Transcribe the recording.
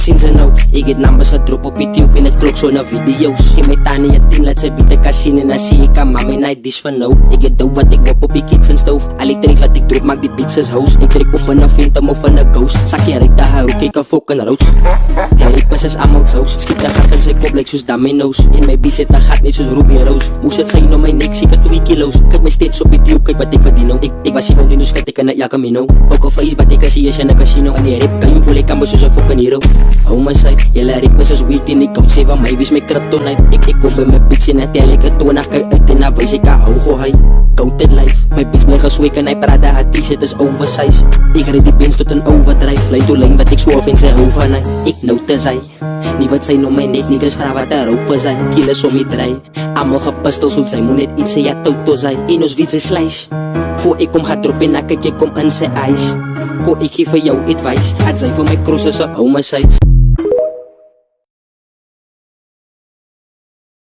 sien ze nou, ek het numbers gedrop op YouTube en het klok so na video's. In my tannie het 10 laat sy bied ek kasien en dan sê ek aan mama en hy dies van nou. Ek het dope wat ek wop op die kitchen stove. Al die tricks wat ek drop maak die beats is house. Ek trek op in 'n phantom of in 'n ghost. Sakkie ryk daar hoe kyk 'n fucking roach. Ja, ek was as almal sous. Skiet 'n gat in sy kop lyk soos domino's. En my beats het 'n gat net soos Ruby Rose. Moes dit sy nou my nek seker 2 kilos. Kyk my steeds op YouTube, kyk wat ek verdien nou. Ek was 17 dus kyk ek in 'n El Camino. Ook al face wat ek as jy is in 'n casino. In die rap game voel ek amper soos 'n fucking hero. Hou my side, julle rappers is weak en ek kan sê van my, wie is my kryptonite. Ek koop by my beats en tel ek het 20 kyk uit en dan wys ek hou go hy. Goated life, my beats bly gesweek en hy Prada haar t-shirt is oversize. Ek red die pens tot 'n overdrive, lyn to lyn wat ek so af en sy hou van hy. Ek nou te sy, nie wat sy nou my net nie, dis vra wat haar roep is hy. Killers om die dry, allemaal gepistol soet sy, moet net iets sê ja toto sy. En ons weet sy slice, voor ek kom gaat drop en dan kyk ek kom in sy eyes. Ko ek gee vir jou advice, het sy vir my crosses hou my sides.